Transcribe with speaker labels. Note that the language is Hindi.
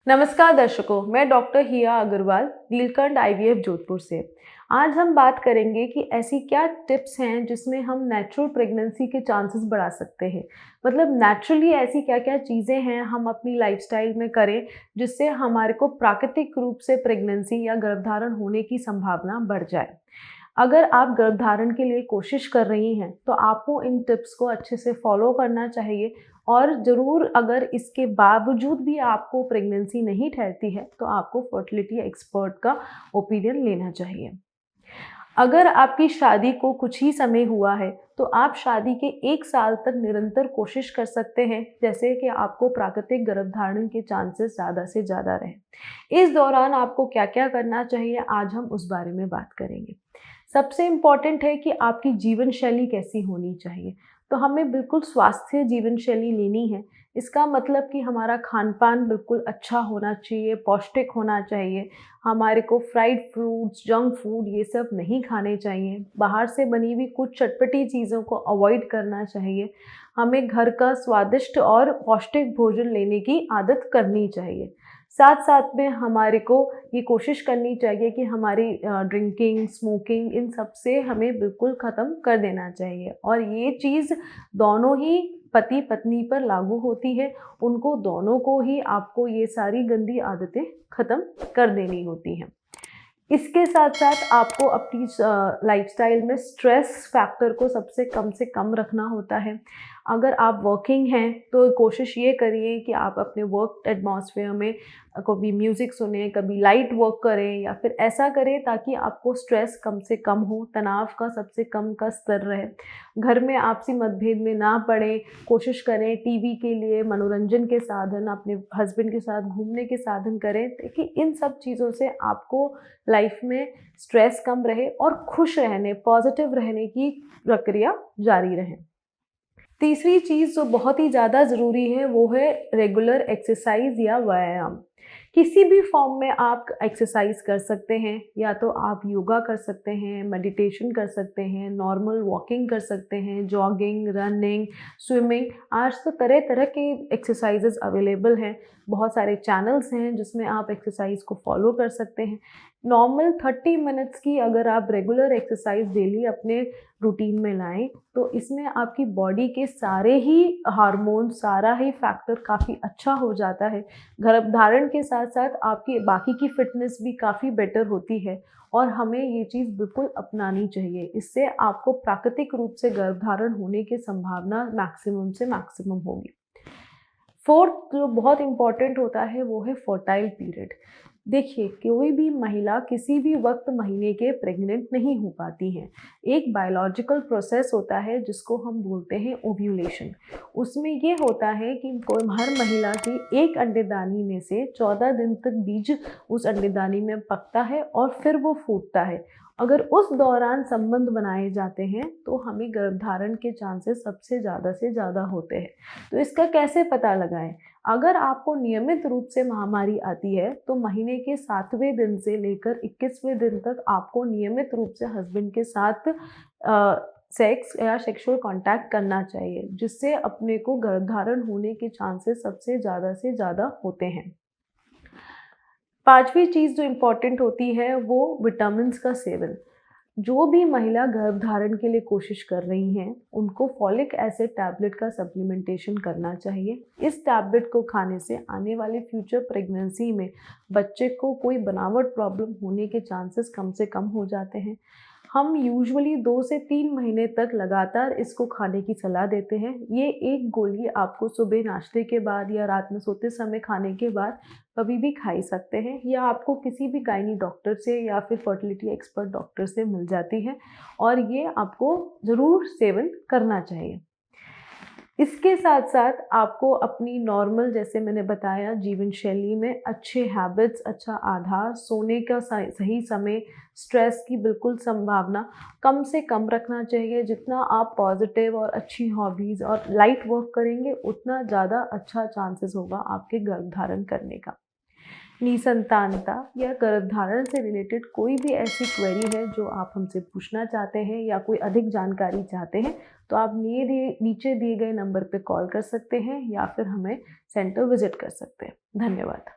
Speaker 1: नमस्कार दर्शकों, मैं डॉक्टर हिया अग्रवाल नीलकंठ आईवीएफ जोधपुर से। आज हम बात करेंगे कि ऐसी क्या टिप्स हैं जिसमें हम नेचुरल प्रेगनेंसी के चांसेस बढ़ा सकते हैं। मतलब नेचुरली ऐसी क्या क्या चीज़ें हैं हम अपनी लाइफस्टाइल में करें जिससे हमारे को प्राकृतिक रूप से प्रेगनेंसी या गर्भधारण होने की संभावना बढ़ जाए। अगर आप गर्भधारण के लिए कोशिश कर रही हैं तो आपको इन टिप्स को अच्छे से फॉलो करना चाहिए और ज़रूर अगर इसके बावजूद भी आपको प्रेगनेंसी नहीं ठहरती है तो आपको फर्टिलिटी एक्सपर्ट का ओपिनियन लेना चाहिए। अगर आपकी शादी को कुछ ही समय हुआ है तो आप शादी के 1 साल तक निरंतर कोशिश कर सकते हैं जैसे कि आपको प्राकृतिक गर्भधारण के चांसेस ज़्यादा से ज़्यादा रहें। इस दौरान आपको क्या क्या करना चाहिए आज हम उस बारे में बात करेंगे। सबसे इम्पॉर्टेंट है कि आपकी जीवन शैली कैसी होनी चाहिए। तो हमें बिल्कुल स्वास्थ्य जीवन शैली लेनी है। इसका मतलब कि हमारा खान-पान बिल्कुल अच्छा होना चाहिए, पौष्टिक होना चाहिए। हमारे को फ्राइड फ्रूट्स, जंक फूड ये सब नहीं खाने चाहिए। बाहर से बनी हुई कुछ चटपटी चीज़ों को अवॉइड करना चाहिए। हमें घर का स्वादिष्ट और पौष्टिक भोजन लेने की आदत करनी चाहिए। साथ-साथ में हमारे को ये कोशिश करनी चाहिए कि हमारी ड्रिंकिंग, स्मोकिंग इन सब से हमें बिल्कुल ख़त्म कर देना चाहिए और ये चीज़ दोनों ही पति-पत्नी पर लागू होती है। उनको दोनों को ही आपको ये सारी गंदी आदतें ख़त्म कर देनी होती हैं। इसके साथ-साथ आपको अपनी लाइफ़स्टाइल में स्ट्रेस फैक्टर को सबसे कम से कम रखना होता है। अगर आप वर्किंग हैं तो कोशिश ये करिए कि आप अपने वर्क एटमॉस्फेयर में कभी म्यूज़िक सुनें, कभी लाइट वर्क करें या फिर ऐसा करें ताकि आपको स्ट्रेस कम से कम हो, तनाव का सबसे कम का स्तर रहे। घर में आपसी मतभेद में ना पड़ें, कोशिश करें टीवी के लिए मनोरंजन के साधन अपने हस्बैंड के साथ घूमने के साधन करें ताकि इन सब चीज़ों से आपको लाइफ में स्ट्रेस कम रहे और खुश रहने, पॉजिटिव रहने की प्रक्रिया जारी रहे। तीसरी चीज़ जो बहुत ही ज़्यादा ज़रूरी है वो है रेगुलर एक्सरसाइज या व्यायाम। किसी भी फॉर्म में आप एक्सरसाइज कर सकते हैं, या तो आप योगा कर सकते हैं, मेडिटेशन कर सकते हैं, नॉर्मल वॉकिंग कर सकते हैं, जॉगिंग, रनिंग, स्विमिंग। आज तो तरह तरह के एक्सरसाइजेज अवेलेबल हैं। बहुत सारे चैनल्स हैं जिसमें आप एक्सरसाइज को फॉलो कर सकते हैं। नॉर्मल 30 मिनट्स की अगर आप रेगुलर एक्सरसाइज डेली अपने रूटीन में लाएं तो इसमें आपकी बॉडी के सारे ही हार्मोन, सारा ही फैक्टर काफ़ी अच्छा हो जाता है। गर्भधारण के साथ साथ आपकी बाकी की फिटनेस भी काफ़ी बेटर होती है और हमें ये चीज़ बिल्कुल अपनानी चाहिए। इससे आपको प्राकृतिक रूप से गर्भधारण होने की संभावना मैक्सिमम से मैक्सिमम होगी। फोर्थ जो बहुत इम्पॉर्टेंट होता है वो है फर्टाइल पीरियड। देखिए, कोई भी महिला किसी भी वक्त महीने के प्रेग्नेंट नहीं हो पाती हैं। एक बायोलॉजिकल प्रोसेस होता है जिसको हम बोलते हैं ओव्यूलेशन। उसमें ये होता है कि हर महिला की एक अंडेदानी में से 14 दिन तक बीज उस अंडेदानी में पकता है और फिर वो फूटता है। अगर उस दौरान संबंध बनाए जाते हैं तो हमें गर्भधारण के चांसेस सबसे ज़्यादा से ज़्यादा होते हैं। तो इसका कैसे पता लगाएं? अगर आपको नियमित रूप से महामारी आती है तो महीने के 7वें दिन से लेकर 21वें दिन तक आपको नियमित रूप से हस्बैंड के साथ सेक्स या सेक्सुअल कांटेक्ट करना चाहिए, जिससे अपने को गर्भधारण होने के चांसेस सबसे ज़्यादा से ज़्यादा होते हैं। पांचवी चीज़ जो इम्पॉर्टेंट होती है वो विटामिन्स का सेवन। जो भी महिला गर्भधारण के लिए कोशिश कर रही हैं उनको फॉलिक एसिड टैबलेट का सप्लीमेंटेशन करना चाहिए। इस टैबलेट को खाने से आने वाले फ्यूचर प्रेगनेंसी में बच्चे को कोई बनावट प्रॉब्लम होने के चांसेस कम से कम हो जाते हैं। हम यूजुअली 2 से 3 महीने तक लगातार इसको खाने की सलाह देते हैं। ये एक गोली आपको सुबह नाश्ते के बाद या रात में सोते समय खाने के बाद कभी भी खा ही सकते हैं, या आपको किसी भी गायनी डॉक्टर से या फिर फर्टिलिटी एक्सपर्ट डॉक्टर से मिल जाती है और ये आपको ज़रूर सेवन करना चाहिए। इसके साथ साथ आपको अपनी नॉर्मल, जैसे मैंने बताया, जीवन शैली में अच्छे हैबिट्स, अच्छा आहार, सोने का सही समय, स्ट्रेस की बिल्कुल संभावना कम से कम रखना चाहिए। जितना आप पॉजिटिव और अच्छी हॉबीज़ और लाइट वर्क करेंगे उतना ज़्यादा अच्छा चांसेस होगा आपके गर्भधारण करने का। निसंतानता या गर्भधारण से रिलेटेड कोई भी ऐसी क्वेरी है जो आप हमसे पूछना चाहते हैं या कोई अधिक जानकारी चाहते हैं तो आप नीचे दिए गए नंबर पे कॉल कर सकते हैं या फिर हमें सेंटर विजिट कर सकते हैं। धन्यवाद।